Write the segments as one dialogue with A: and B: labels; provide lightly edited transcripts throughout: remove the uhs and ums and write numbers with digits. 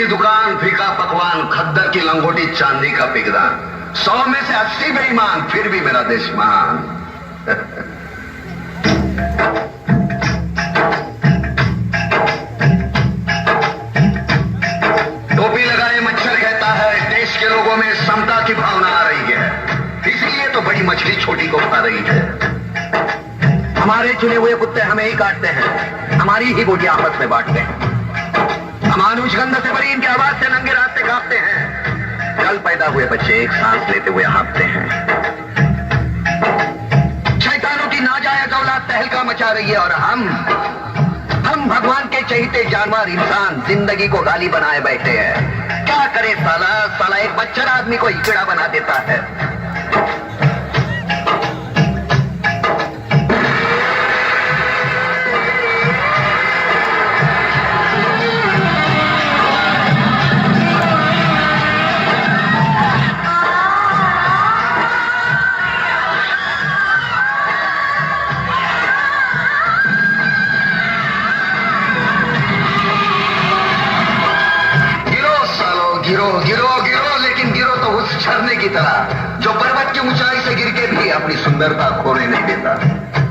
A: की दुकान, फीका पकवान, खद्दर की लंगोटी, चांदी का पिगदान, 100 में से 80 बेईमान, फिर भी मेरा देश महान। टोपी लगाए मच्छर कहता है देश के लोगों में समता की भावना आ रही है, इसलिए तो बड़ी मछली छोटी को खा रही है। हमारे चुने हुए कुत्ते हमें ही काटते हैं, हमारी ही बोटियां आपस में बांटते हैं। अमानुष गंध से भरी इनकी आवाज से नंगे रास्ते कांपते हैं। कल पैदा हुए बच्चे एक सांस लेते हुए हाँफते हैं। शैतानों की नाजायज औलाद तहलका मचा रही है और हम भगवान के चहीते जानवर इंसान जिंदगी को गाली बनाए बैठे हैं। क्या करे साला एक बच्चा आदमी को हिजड़ा बना देता है। गिरो, लेकिन गिरो तो उस झरने की तरह जो पर्वत की ऊंचाई से गिर के भी अपनी सुंदरता खोने नहीं देता,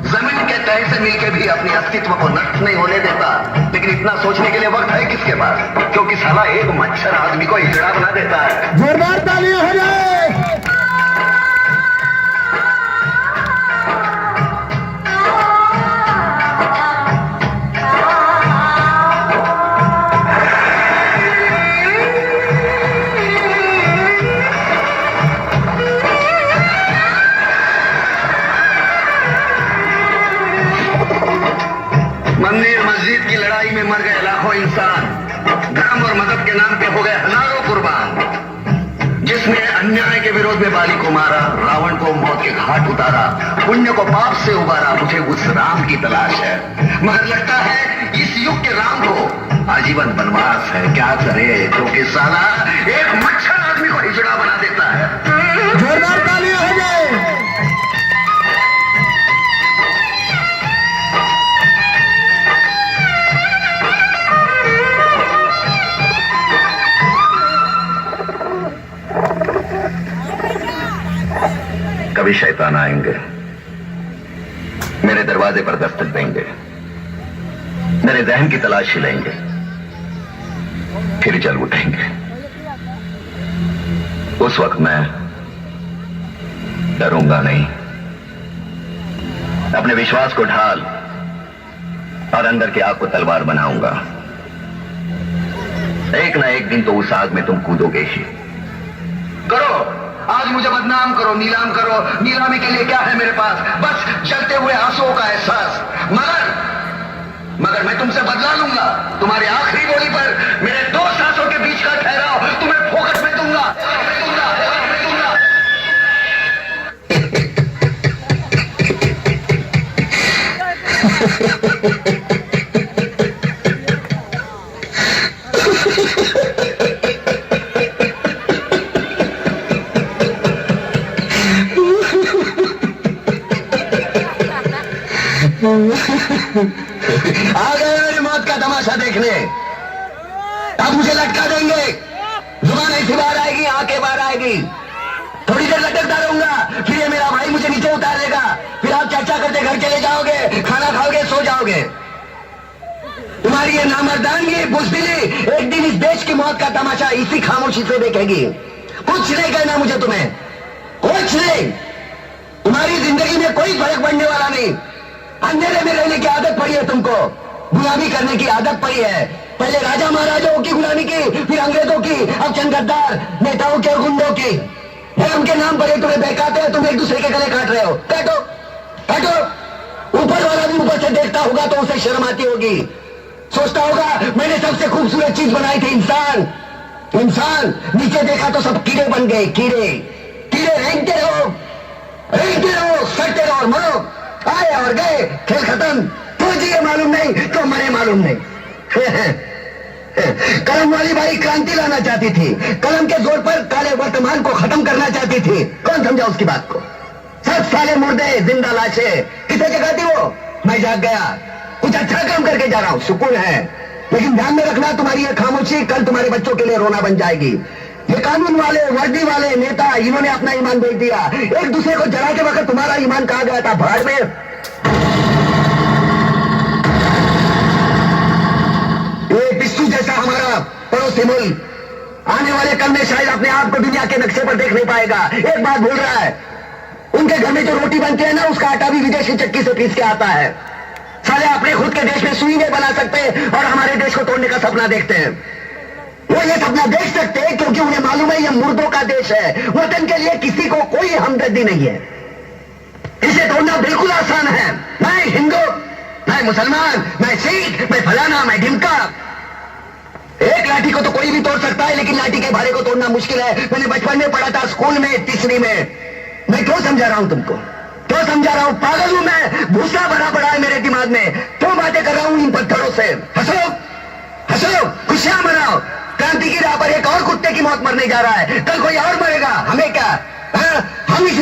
A: जमीन के तह से मिलके भी अपने अस्तित्व को नष्ट नहीं होने देता। लेकिन इतना सोचने के लिए वक्त है किसके पास, क्योंकि साला एक मच्छर आदमी को हिजड़ा बना देता है।
B: जोरदार तालियां हो जाए।
A: मंदिर मस्जिद की लड़ाई में मर गए लाखों इंसान, धर्म और मदद के नाम पे हो गए हजारों कुर्बान। जिसने अन्याय के विरोध में बाली को मारा, रावण को मौत के घाट उतारा, पुण्य को पाप से उबारा, मुझे उस राम की तलाश है। मगर लगता है इस युग के राम को आजीवन वनवास है। क्या करे, क्योंकि साला एक मच्छर आदमी को हिजड़ा बना देता है।
B: जोरदार तालियां हो जाए।
A: कभी शैतान आएंगे, मेरे दरवाजे पर दस्तक देंगे, मेरे जहन की तलाशी लेंगे, फिर जल उठेंगे। उस वक्त मैं डरूंगा नहीं, अपने विश्वास को ढाल और अंदर की आग को तलवार बनाऊंगा। एक ना एक दिन तो उस आग में तुम कूदोगे ही। करो, आज मुझे बदनाम करो, नीलाम करो, नीलामी के लिए क्या है मेरे पास, बस जलते हुए आंसुओं का एहसास। मगर मैं तुमसे बदला लूंगा। तुम्हारी आखिरी बोली पर मेरे 2 सांसों के बीच का ठहराव तुम्हें फोकट में दूंगा। आ गए मेरी मौत का तमाशा देखने। अब मुझे लटका देंगे, जुबान ऐसी बाहर आएगी, आंखें बाहर आएगी, थोड़ी देर लटकता रहूंगा, फिर ये मेरा भाई मुझे नीचे उतार देगा, फिर आप चर्चा करते घर चले जाओगे, खाना खाओगे, सो जाओगे। तुम्हारी ये नामर्दानगी, बुज़दिली एक दिन इस देश की मौत का तमाशा इसी खामोशी से देखेगी। कुछ नहीं कहना मुझे तुम्हें, कुछ नहीं। तुम्हारी जिंदगी में कोई फर्क पड़ने वाला नहीं। अंधेरे में रहने की आदत पड़ी है तुमको, गुलामी करने की आदत पड़ी है। पहले राजा महाराजाओं की गुलामी की, फिर अंग्रेजों की, अब चंद गद्दार नेताओं के और गुंडों की। धर्म के नाम पर ये तुम्हें बहकाते हैं, तुम एक दूसरे के गले काट रहे हो। काटो काटो। ऊपर वाला भी ऊपर से देखता होगा तो उसे शर्म आती होगी, सोचता होगा मैंने सबसे खूबसूरत चीज बनाई थी, इंसान। इंसान नीचे देखा तो सब कीड़े बन गए, कीड़े कीड़े रेंगते रहो, सड़ते रहो और मरो। आए और गए, खेल खत्म। तो जिए मालूम नहीं, तो मरे मालूम नहीं। कलम वाली बाई क्रांति लाना चाहती थी, कलम के जोर पर काले वर्तमान को खत्म करना चाहती थी। कौन समझा उसकी बात को? सब साले मुर्दे, जिंदा लाशें। किसे जगाती वो? मैं जाग गया, कुछ अच्छा काम करके जा रहा हूं, सुकून है। लेकिन ध्यान में रखना, तुम्हारी ये खामोशी कल तुम्हारे बच्चों के लिए रोना बन जाएगी। ये कानून वाले, वर्दी वाले नेता, इन्होंने अपना ईमान बेच दिया। एक दूसरे को जलाते वक्त तुम्हारा ईमान कहां गया था? भाड़ में। ये पिस्सू जैसा हमारा पड़ोसी मुल्क आने वाले कल में शायद अपने आप को दुनिया के नक्शे पर देख नहीं पाएगा। एक बात भूल रहा है, उनके घर में जो रोटी बनती है ना, उसका आटा भी विदेशी चक्की से पीस के आता है। साले अपने खुद के देश में सुई नहीं बना सकते और हमारे देश को तोड़ने का सपना देखते हैं। वो ये सपना देख सकते हैं क्योंकि उन्हें मालूम है ये मुर्दों का देश है। वतन के लिए किसी को कोई हमदर्दी नहीं है। इसे तोड़ना बिल्कुल आसान है। मैं हिंदू, मैं मुसलमान, मैं सिख, मैं फलाना, मैं ढिमका। एक लाठी को तो कोई भी तोड़ सकता है, लेकिन लाठी के भारे को तोड़ना मुश्किल है। मैंने बचपन में पढ़ा था, स्कूल में, तीसरी में। मैं क्यों समझा रहा हूं तुमको? क्यों समझा रहा हूं? पागल हूं मैं? भूसा भरा पड़ा है मेरे दिमाग में। क्यों बातें कर रहा हूं इन पत्थरों से? हंसो, हंसो, खुशियां मनाओ। क्रांति की राह पर एक और कुत्ते की मौत मरने जा रहा है, कल कोई और मरेगा। हमें क्या? हम इस